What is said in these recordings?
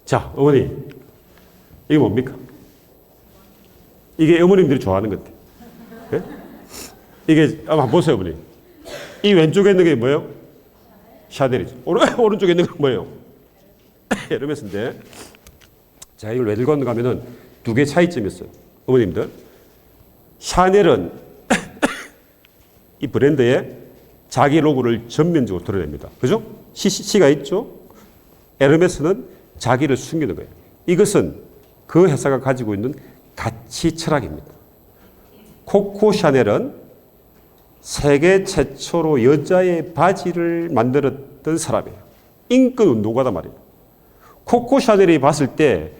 자, 어머니. 이게 뭡니까? 이게 어머님들이 좋아하는 건데. 네? 이게, 한번 보세요, 어머니. 이 왼쪽에 있는 게 뭐예요? 샤넬이죠. 오른쪽에 있는 건 뭐예요? 에르메스인데. 자, 이걸 왜 들고 왔는가 하면은 두 개 차이점이 있어요. 어머님들. 샤넬은 이 브랜드에 자기 로고를 전면적으로 드러냅니다. 그죠? C가 있죠? 에르메스는 자기를 숨기는 거예요. 이것은 그 회사가 가지고 있는 가치 철학입니다. 코코 샤넬은 세계 최초로 여자의 바지를 만들었던 사람이에요. 인권 운동가단 말이에요. 코코 샤넬이 봤을 때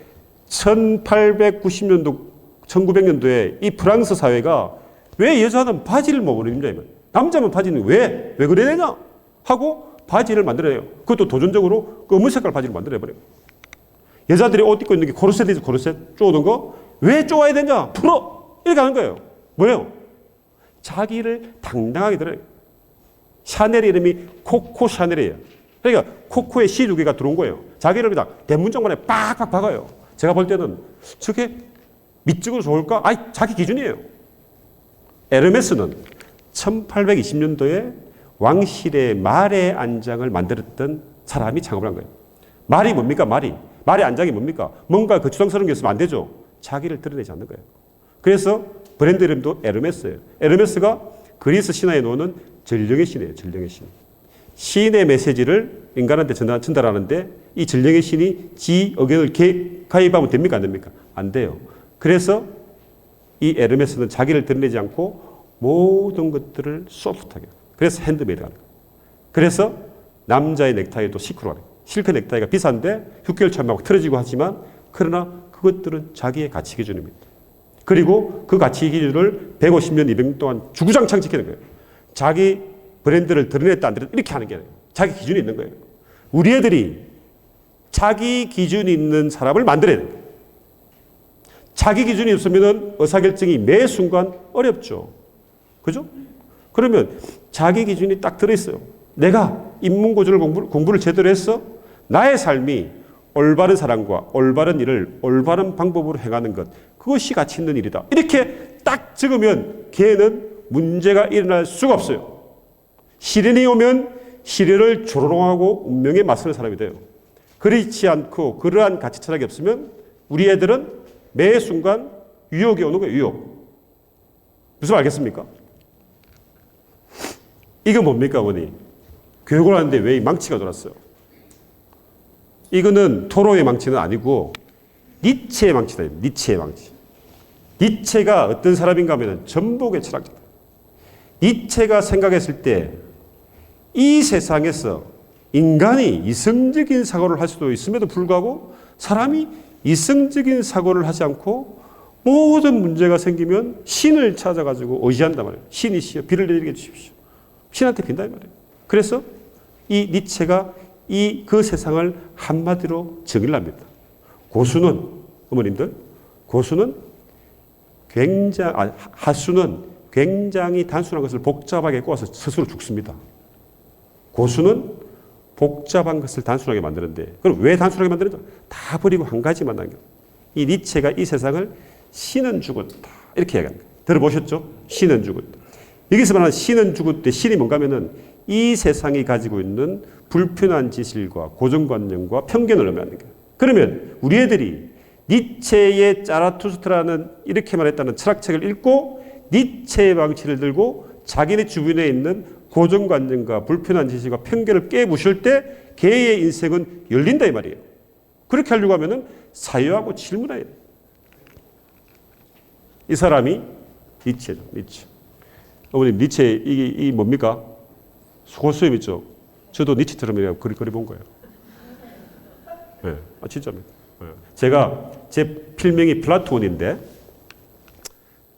1890년도, 1900년도에 이 프랑스 사회가 왜 여자는 바지를 못 입냐, 남자만 바지는 왜 그래야 되냐 하고 바지를 만들어내요. 그것도 도전적으로 검은 색깔 바지를 만들어내버려요. 여자들이 옷 입고 있는 게 코르셋이죠. 코르셋 쪼는 거. 왜 쪼아야 되냐? 풀어! 이렇게 하는 거예요. 뭐예요? 자기를 당당하게 드러내요. 샤넬 이름이 코코 샤넬이에요. 그러니까 코코에 C 두 개가 들어온 거예요. 자기를 그냥 대문짝만에 빡빡 박아요. 제가 볼 때는 저게 미적으로 좋을까? 아이, 자기 기준이에요. 에르메스는 1820년도에 왕실의 말의 안장을 만들었던 사람이 창업을 한 거예요. 말이 뭡니까? 말의 안장이 뭡니까? 뭔가 거추장스러운 게 있으면 안 되죠. 자기를 드러내지 않는 거예요. 그래서 브랜드 이름도 에르메스예요. 에르메스가 그리스 신화에 나오는 전령의 신이에요. 전령의 신. 신의 메시지를 인간한테 전달하는데 이 전령의 신이 지 의견을 가입하면 됩니까? 안 됩니까? 안 돼요. 그래서 이 에르메스는 자기를 드러내지 않고 모든 것들을 소프트하게. 그래서 핸드메이드 하는 거예요. 그래서 남자의 넥타이도 시크로 하는 거예요. 실크 넥타이가 비싼데 6개월 차면 막 틀어지고 하지만 그러나 그것들은 자기의 가치 기준입니다. 그리고 그 가치 기준을 150년, 200년 동안 주구장창 지키는 거예요. 자기 브랜드를 드러냈다 안 드러냈다 이렇게 하는 게 아니에요. 자기 기준이 있는 거예요. 우리 애들이 자기 기준이 있는 사람을 만들어야 돼요. 자기 기준이 없으면 의사결정이 매 순간 어렵죠. 그죠? 그러면 자기 기준이 딱 들어있어요. 내가 인문고전을 공부를 제대로 했어? 나의 삶이 올바른 사람과 올바른 일을 올바른 방법으로 행하는 것, 그것이 가치 있는 일이다. 이렇게 딱 적으면 걔는 문제가 일어날 수가 없어요. 시련이 오면 시련을 조롱하고 운명에 맞서는 사람이 돼요. 그렇지 않고 그러한 가치 철학이 없으면 우리 애들은 매 순간 유혹이 오는 거예요. 유혹. 무슨 말 알겠습니까? 이거 뭡니까, 어머니? 교육을 하는데 왜 이 망치가 돌았어요? 이거는 토로의 망치는 아니고 니체의 망치다. 니체의 망치. 니체가 어떤 사람인가 하면 전복의 철학자다. 니체가 생각했을 때 이 세상에서 인간이 이성적인 사고를 할 수도 있음에도 불구하고 사람이 이성적인 사고를 하지 않고 모든 문제가 생기면 신을 찾아가지고 의지한단 말이에요. 신이시여 비를 내리게 해주십시오. 신한테 빈다 말이에요. 그래서 이 니체가 그 세상을 한마디로 정의를 합니다. 고수는, 어머님들, 하수는 굉장히 단순한 것을 복잡하게 꼬아서 스스로 죽습니다. 고수는 복잡한 것을 단순하게 만드는데, 그럼 왜 단순하게 만드는가? 다 버리고 한 가지만 남겨. 이 니체가 이 세상을 신은 죽었다. 이렇게 얘기합니다. 들어보셨죠? 신은 죽었다. 여기서 말하는 신은 죽었다. 신이 뭔가 하면은 이 세상이 가지고 있는 불편한 지식과 고정관념과 편견을 의미하는 거예요. 그러면 우리 애들이 니체의 자라투스트라는 이렇게 말했다는 철학책을 읽고 니체의 방치를 들고 자기네 주변에 있는 고정관념과 불편한 지식과 편견을 깨부실 때 걔의 인생은 열린다 이 말이에요. 그렇게 하려고 하면은 사유하고 질문해야 돼요. 이 사람이 니체죠. 니체. 어머님 니체 이게 뭡니까? 고수염 있죠. 저도 니체처럼 그리 본 거예요. 네, 진짜입니다. 네. 제가 제 필명이 플라톤인데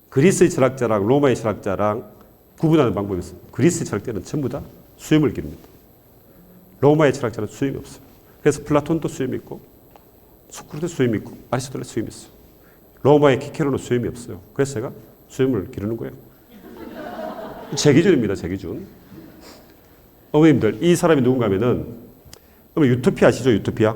그리스의 철학자랑 로마의 철학자랑 구분하는 방법이 있어요. 그리스의 철학자는 전부 다 수염을 기릅니다. 로마의 철학자는 수염이 없어요. 그래서 플라톤도 수염이 있고 소크라테도 수염이 있고 아리스토텔도 수염이 있어요. 로마의 키케로는 수염이 없어요. 그래서 제가 수염을 기르는 거예요. 제 기준입니다. 제 기준. 어머님들 이 사람이 누군가 하면은 유토피아 아시죠? 유토피아.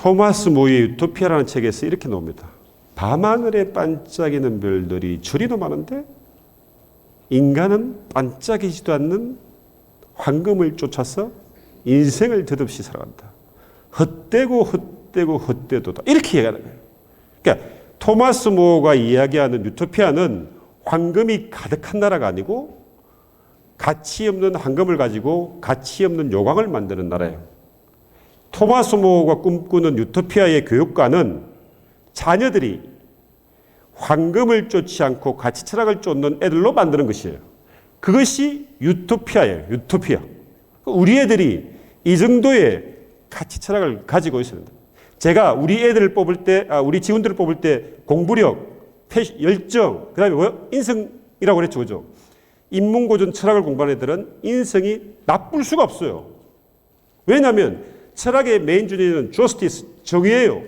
토마스 모의 유토피아라는 책에서 이렇게 나옵니다. 밤하늘에 반짝이는 별들이 저리도 많은데 인간은 반짝이지도 않는 황금을 쫓아서 인생을 덧없이 살아간다. 헛되고 헛되고 헛되도다. 이렇게 얘기하는 거예요. 그러니까 토마스 모어가 이야기하는 유토피아는 황금이 가득한 나라가 아니고 가치 없는 황금을 가지고 가치 없는 요강을 만드는 나라예요. 토마스 모어가 꿈꾸는 유토피아의 교육관은 자녀들이 황금을 쫓지 않고 가치 철학을 쫓는 애들로 만드는 것이에요. 그것이 유토피아예요. 유토피아. 우리 애들이 이 정도의 가치 철학을 가지고 있어야 된다. 제가 우리 애들을 뽑을 때, 우리 직원들을 뽑을 때 공부력, 열정, 그 다음에 뭐요? 인성이라고 그랬죠. 그죠? 인문고전 철학을 공부하는 애들은 인성이 나쁠 수가 없어요. 왜냐하면 철학의 메인 주제는 justice, 정의예요.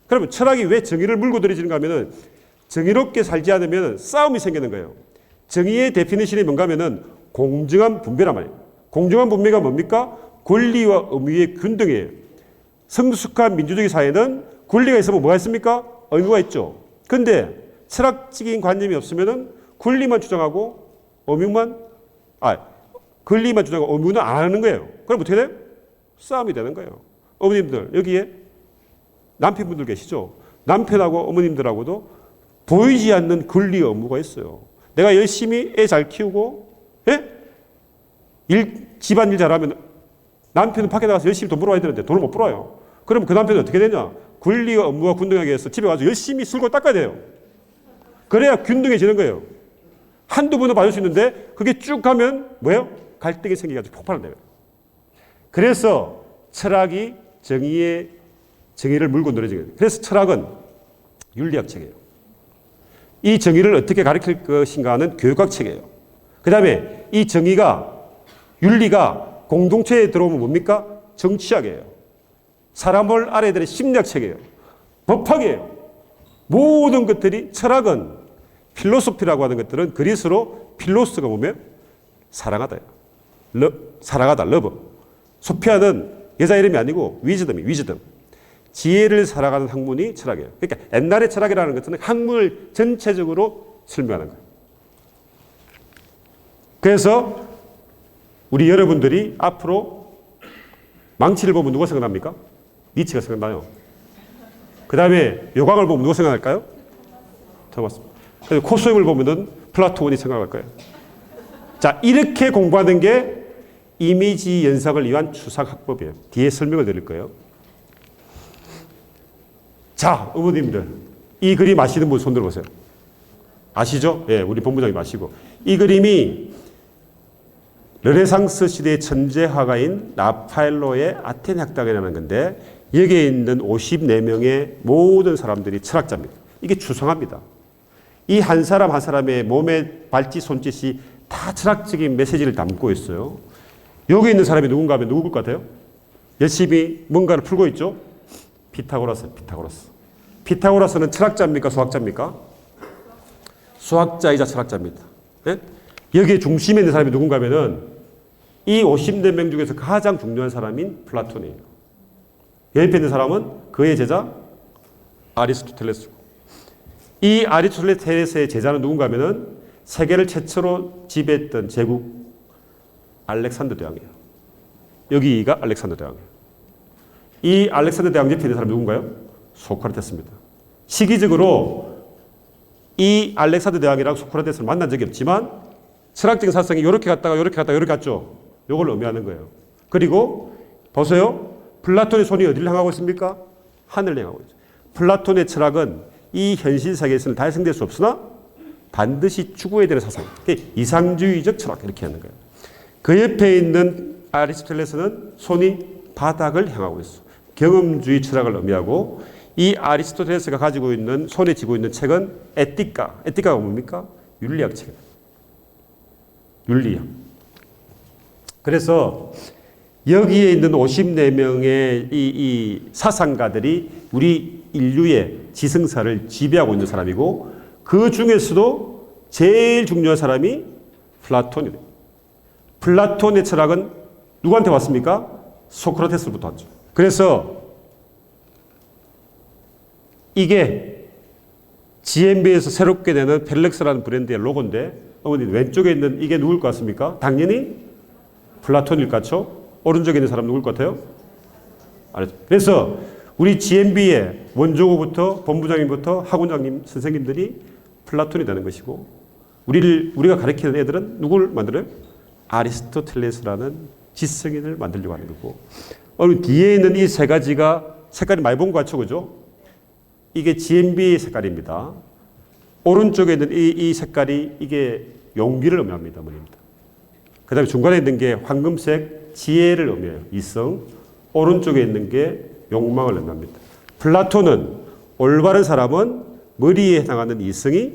그러면 철학이 왜 정의를 물고 들이지는가 하면은 정의롭게 살지 않으면 싸움이 생기는 거예요. 정의의 데피니션이 뭔가 하면은 공정한 분배란 말이에요. 공정한 분배가 뭡니까? 권리와 의무의 균등이에요. 성숙한 민주주의 사회는 권리가 있으면 뭐가 있습니까? 의무가 있죠. 근데 철학적인 관념이 없으면은 권리만 주장하고 권리만 주장하고 의무는 안 하는 거예요. 그럼 어떻게 돼요? 싸움이 되는 거예요. 어머님들, 여기에 남편분들 계시죠? 남편하고 어머님들하고도 보이지 않는 권리와 의무가 있어요. 내가 열심히 애 잘 키우고, 집안일 잘하면 남편은 밖에 나가서 열심히 돈 벌어와야 되는데 돈을 못 벌어요. 그럼 그 남편은 어떻게 되냐? 권리와 의무가 균등하게 해서 집에 가서 열심히 술고 닦아야 돼요. 그래야 균등해지는 거예요. 한두 번은 받을 수 있는데 그게 쭉 가면 뭐예요? 갈등이 생겨가지고 폭발한대요. 그래서 철학이 정의를 물고 늘어지는 거예요. 그래서 철학은 윤리학 책이에요. 이 정의를 어떻게 가르칠 것인가 하는 교육학 책이에요. 그 다음에 이 정의가 윤리가 공동체에 들어오면 뭡니까? 정치학이에요. 사람을 알아야 되는 심리학 책이에요. 법학이에요. 모든 것들이 철학은 필로소피라고 하는 것들은 그리스로 필로스가 보면 사랑하다. 사랑하다. 러브. 소피아는 여자 이름이 아니고 위즈덤. 지혜를 살아가는 학문이 철학이에요. 그러니까 옛날의 철학이라는 것은 학문을 전체적으로 설명하는 거예요. 그래서 우리 여러분들이 앞으로 망치를 보면 누가 생각납니까? 니체가 생각나요. 그 다음에 요강을 보면 누가 생각날까요? 토마스. 코소임을 보면은 플라톤이 생각날 거예요. 자, 이렇게 공부하는 게 이미지 연상을 위한 추상학법이에요. 뒤에 설명을 드릴 거예요. 자, 어머님들, 이 그림 아시는 분 손 들어보세요. 아시죠? 예, 우리 본부장님 아시고. 이 그림이 르네상스 시대의 천재 화가인 라파엘로의 아테네 학당이라는 건데 여기에 있는 54명의 모든 사람들이 철학자입니다. 이게 추상합니다. 이 한 사람 한 사람의 몸의 발짓, 손짓이 다 철학적인 메시지를 담고 있어요. 여기 있는 사람이 누군가 하면 누굴 것 같아요? 열심히 뭔가를 풀고 있죠? 피타고라스. 피타고라스는 철학자입니까? 수학자입니까? 수학자이자 철학자입니다. 네? 여기에 중심에 있는 사람이 누군가 하면은 이 54명 중에서 가장 중요한 사람인 플라톤이에요. 옆에 있는 사람은 그의 제자 아리스토텔레스고, 이 아리스토텔레스의 제자는 누군가 하면은 세계를 최초로 지배했던 제국 알렉산더 대왕이에요. 여기가 알렉산더 대왕이에요. 이 알렉산더 대왕 옆에 있는 사람이 누군가요? 소크라테스입니다. 시기적으로 이 알렉산더 대왕이랑 소크라테스를 만난 적이 없지만 철학적인 사상이 이렇게 갔다가 이렇게 갔죠. 이걸 의미하는 거예요. 그리고 보세요. 플라톤의 손이 어디를 향하고 있습니까? 하늘을 향하고 있죠. 플라톤의 철학은 이 현실 세계에서는 달성될 수 없으나 반드시 추구해야 되는 사상. 이상주의적 철학 이렇게 하는 거예요. 그 옆에 있는 아리스토텔레스는 손이 바닥을 향하고 있어. 경험주의 철학을 의미하고 이 아리스토텔레스가 가지고 있는 손에 쥐고 있는 책은 에티카. 에티카가 뭡니까? 윤리학 책입니다. 윤리학. 그래서 여기에 있는 54명의 이 사상가들이 우리 인류의 지성사를 지배하고 있는 사람이고 그 중에서도 제일 중요한 사람이 플라톤이에요. 플라톤의 철학은 누구한테 왔습니까? 소크라테스로부터 왔죠. 그래서 이게 GMB에서 새롭게 내는 펠렉스라는 브랜드의 로고인데 어머니 왼쪽에 있는 이게 누굴 것 같습니까? 당연히 플라톤일 것 같죠? 오른쪽에 있는 사람 누굴 것 같아요? 알았죠? 그래서 우리 GMB의 원조고부터 본부장님부터 학원장님 선생님들이 플라톤이 되는 것이고 우리가 가르치는 애들은 누굴 만들어요? 아리스토텔레스라는 지성인을 만들려고 하는 거고 뒤에 있는 이 세 가지가 색깔이 많이 본 것 같죠? 그죠? 이게 GMB 색깔입니다. 오른쪽에 있는 이 색깔이 이게 용기를 의미합니다. 그 다음에 중간에 있는 게 황금색 지혜를 의미해요. 이성. 오른쪽에 있는 게 욕망을 의미합니다. 플라톤은 올바른 사람은 머리에 해당하는 이성이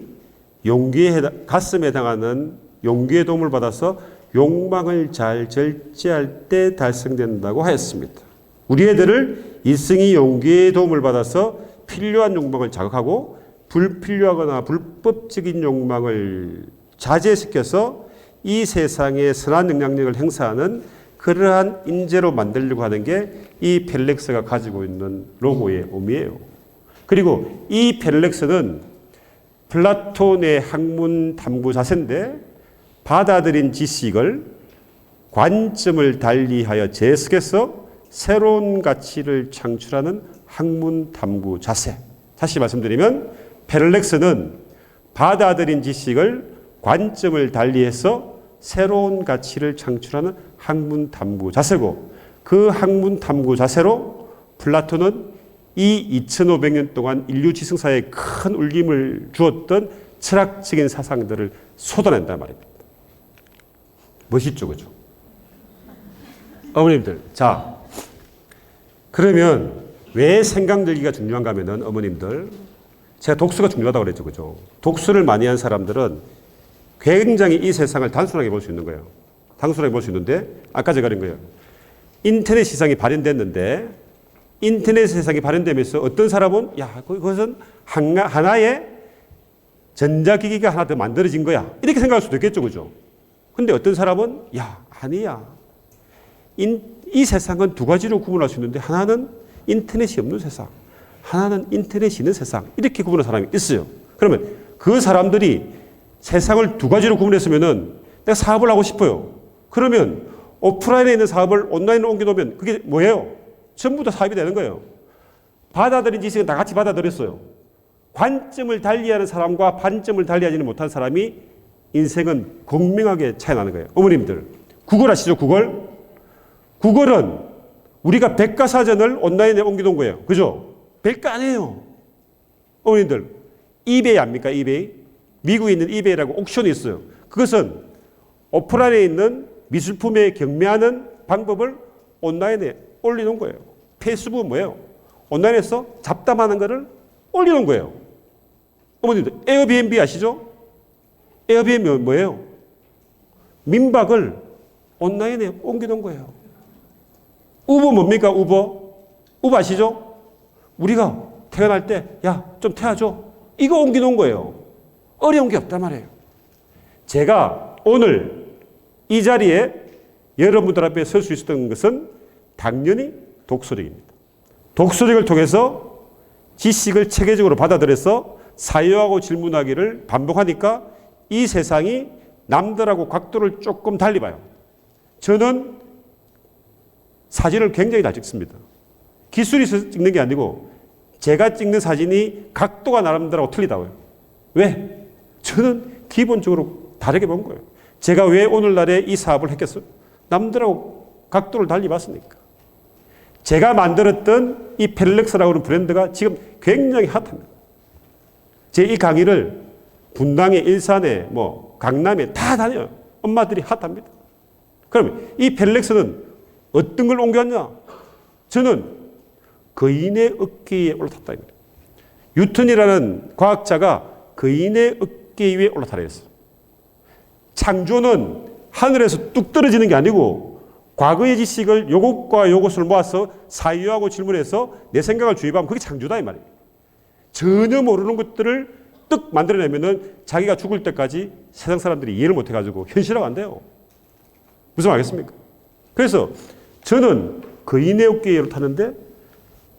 가슴에 해당하는 용기의 도움을 받아서 욕망을 잘 절제할 때 달성된다고 하였습니다. 우리 애들을 이성이 용기의 도움을 받아서 필요한 욕망을 자극하고 불필요하거나 불법적인 욕망을 자제시켜서 이 세상에 선한 영향력을 행사하는 그러한 인재로 만들려고 하는 게 이 펠렉스가 가지고 있는 로고의 의미예요. 그리고 이 펠렉스는 플라톤의 학문 탐구 자세인데 받아들인 지식을 관점을 달리하여 재해석해서 새로운 가치를 창출하는 학문 탐구 자세. 다시 말씀드리면 펠렉스는 받아들인 지식을 관점을 달리해서 새로운 가치를 창출하는 학문 탐구 자세고 그 학문 탐구 자세로 플라톤은 이 2500년 동안 인류 지성사에 큰 울림을 주었던 철학적인 사상들을 쏟아낸단 말입니다. 멋있죠, 그죠? 어머님들, 자, 그러면 왜 생각 들기가 중요한가 하면은 어머님들, 제가 독서가 중요하다고 그랬죠, 그죠? 독서를 많이 한 사람들은 굉장히 이 세상을 단순하게 볼 수 있는 거예요. 단순하게 볼 수 있는데, 아까 제가 그런 거예요. 인터넷 시장이 발현됐는데, 인터넷 세상이 발현되면서 어떤 사람은, 야, 그것은 하나의 전자기기가 하나 더 만들어진 거야. 이렇게 생각할 수도 있겠죠, 그죠? 근데 어떤 사람은, 야, 아니야. 이 세상은 두 가지로 구분할 수 있는데, 하나는 인터넷이 없는 세상, 하나는 인터넷이 있는 세상. 이렇게 구분하는 사람이 있어요. 그러면 그 사람들이 세상을 두 가지로 구분했으면은 내가 사업을 하고 싶어요. 그러면 오프라인에 있는 사업을 온라인으로 옮겨놓으면 그게 뭐예요? 전부 다 사업이 되는 거예요. 받아들인 지식은 다 같이 받아들였어요. 관점을 달리하는 사람과 반점을 달리하지는 못한 사람이 인생은 극명하게 차이 나는 거예요. 어머님들, 구글 아시죠? 구글은 우리가 백과사전을 온라인에 옮겨놓은 거예요. 그죠? 별거 아니에요. 어머님들, 이베이 압니까? 이베이? 미국에 있는 이베이라고 옥션이 있어요. 그것은 오프라인에 있는 미술품에 경매하는 방법을 온라인에 올려놓은 거예요. 페이스북은 뭐예요? 온라인에서 잡담하는 거를 올려놓은 거예요. 어머님들, 에어비앤비 아시죠? 에어비앤비 뭐예요? 민박을 온라인에 옮겨놓은 거예요. 우버 뭡니까? 우버 아시죠? 우리가 태어날 때, 야, 좀 태워줘. 이거 옮겨놓은 거예요. 어려운 게 없단 말이에요. 제가 오늘 이 자리에 여러분들 앞에 설 수 있었던 것은 당연히 독서력입니다. 독서력을 통해서 지식을 체계적으로 받아들여서 사유하고 질문하기를 반복하니까 이 세상이 남들하고 각도를 조금 달리 봐요. 저는 사진을 굉장히 잘 찍습니다. 기술이 있어서 찍는 게 아니고 제가 찍는 사진이 각도가 나름대로 틀리다고요. 왜? 저는 기본적으로 다르게 본 거예요. 제가 왜 오늘날에 이 사업을 했겠어요? 남들하고 각도를 달리 봤으니까. 제가 만들었던 이 펠렉스라고 하는 브랜드가 지금 굉장히 핫합니다. 제 이 강의를 분당에, 일산에, 강남에 다 다녀요. 엄마들이 핫합니다. 그러면 이 펠렉스는 어떤 걸 옮겼냐? 저는 거인의 어깨에 올라탔다. 뉴턴이라는 과학자가 거인의 어깨 위에 올라타라 했어요. 창조는 하늘에서 뚝 떨어지는 게 아니고 과거의 지식을 요것과 요것을 모아서 사유하고 질문해서 내 생각을 주입하면 그게 창조다 이 말이에요. 전혀 모르는 것들을 뜩 만들어내면은 자기가 죽을 때까지 세상 사람들이 이해를 못해가지고 현실화가 안 돼요. 무슨 말겠습니까? 그래서 저는 거인의 어깨에 올라탔는데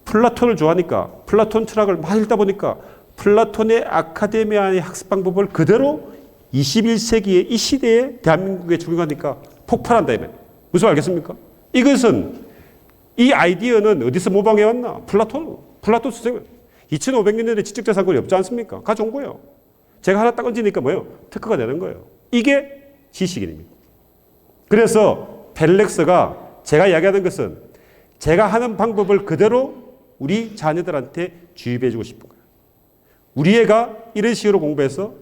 플라톤을 좋아하니까 플라톤 철학을 많이 읽다 보니까 플라톤의 아카데미아의 학습 방법을 그대로 21세기의 이 시대에 대한민국에 적용하니까 폭발한다. 무슨 말 알겠습니까? 이것은 이 아이디어는 어디서 모방해 왔나? 플라톤 선생님. 2500년에 지적재산권이 없지 않습니까? 가져온 거예요. 제가 하나 딱 얹으니까 뭐예요? 특허가 되는 거예요. 이게 지식인입니다. 그래서 펠렉스가 제가 이야기하는 것은 제가 하는 방법을 그대로 우리 자녀들한테 주입해 주고 싶은 거예요. 우리 애가 이런 식으로 공부해서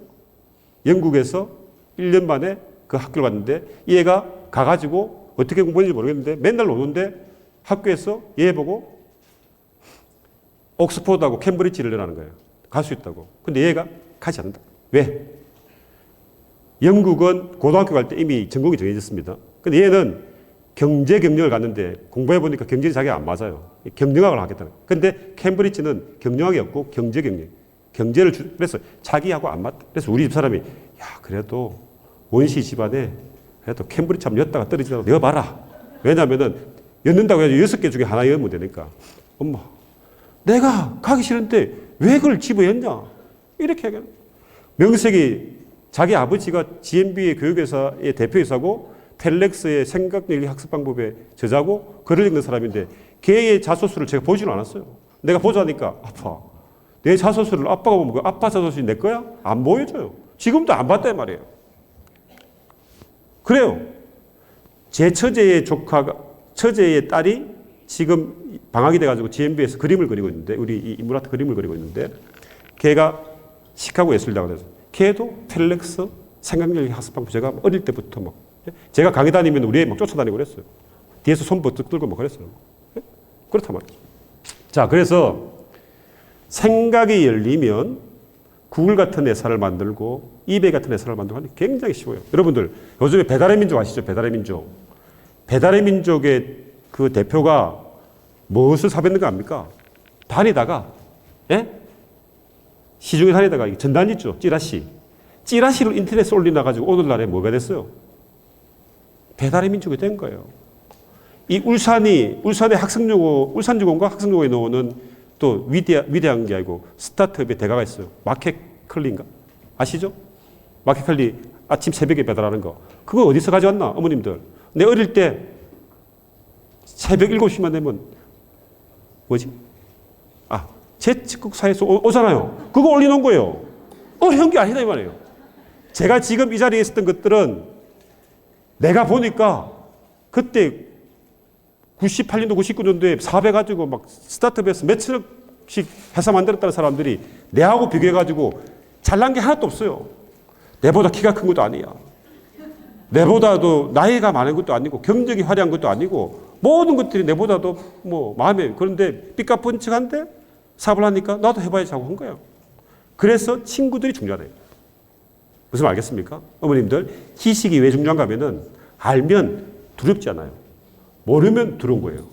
영국에서 1년 만에 그 학교를 갔는데 이 애가 가가지고 어떻게 공부했는지 모르겠는데 맨날 노는데 학교에서 얘 보고 옥스포드하고 캠브리지를 내라는 거예요. 갈 수 있다고. 근데 얘가 가지 않는다. 왜? 영국은 고등학교 갈 때 이미 전공이 정해졌습니다. 근데 얘는 경제 경영을 갔는데 공부해 보니까 경제는 자기가 안 맞아요. 경영학을 하겠다는 거예요. 근데 캠브리지는 경영학이 없고 경제 경영. 경제를 그래서 자기하고 안 맞다. 그래서 우리 집 사람이 야 그래도 원시 집안에 그래도 캠브리지 한번 였다가 떨어지더라도 여봐라. 왜냐면은 였는다고 해서 6개 중에 하나 여면 되니까. 엄마 내가 가기 싫은데 왜 그걸 집어였냐? 이렇게 얘기하는 거예요. 명색이 자기 아버지가 GMB의 교육회사의 대표이사고 펠렉스의 생각력의 학습 방법의 저자고 글을 읽는 사람인데 걔의 자소서를 제가 보지는 않았어요. 내가 보자니까 아빠 내 자소서를 아빠가 보면 아빠 자소서이 내 거야? 안 보여줘요. 지금도 안 봤단 말이에요. 그래요. 제 처제의 딸이 지금 방학이 돼가지고 GMB에서 그림을 그리고 있는데 우리 인문학과 그림을 그리고 있는데 걔가 시카고 예술대학에서 걔도 펠렉스 생각력의 학습 방법 제가 어릴 때부터 막 제가 강의 다니면 우리 애 막 쫓아다니고 그랬어요. 뒤에서 손 버뜩 들고 막 그랬어요. 그렇단 말이죠. 자, 그래서 생각이 열리면 구글 같은 회사를 만들고 이베이 같은 회사를 만들고 하는 게 굉장히 쉬워요. 여러분들 요즘에 배달의 민족 아시죠? 배달의 민족. 배달의 민족의 그 대표가 무엇을 사뱉는 거 압니까? 다니다가 예? 시중에 다니다가 전단 있죠? 찌라시를 인터넷에 올려놔가지고 오늘날에 뭐가 됐어요? 배달의 민족이 된 거예요. 이 울산의 울산주공과 학생요고에 나오는 또 위대한 게 아니고 스타트업의 대가가 있어요. 마켓컬리인가? 아시죠? 마켓컬리 아침 새벽에 배달하는 거. 그거 어디서 가져왔나? 어머님들. 내 어릴 때 새벽 7시만 되면 뭐지? 제측국사에서 오잖아요. 그거 올려놓은 거예요. 어려운 게 아니다 이 말이에요. 제가 지금 이 자리에 있었던 것들은 내가 보니까 그때 98년도 99년도에 사업해가지고 막 스타트업에서 몇천억씩 회사 만들었다는 사람들이 내하고 비교해가지고 잘난 게 하나도 없어요. 내보다 키가 큰 것도 아니야. 내보다도 나이가 많은 것도 아니고 경력이 화려한 것도 아니고 모든 것들이 내보다도 뭐 마음에 그런데 삐까뻔쩍한데 사업을 하니까 나도 해봐야지 하고 한 거예요. 그래서 친구들이 중요하대요. 무슨 말 알겠습니까? 어머님들 지식이 왜 중요한가 하면은 알면 두렵지 않아요. 모르면 두려운 거예요.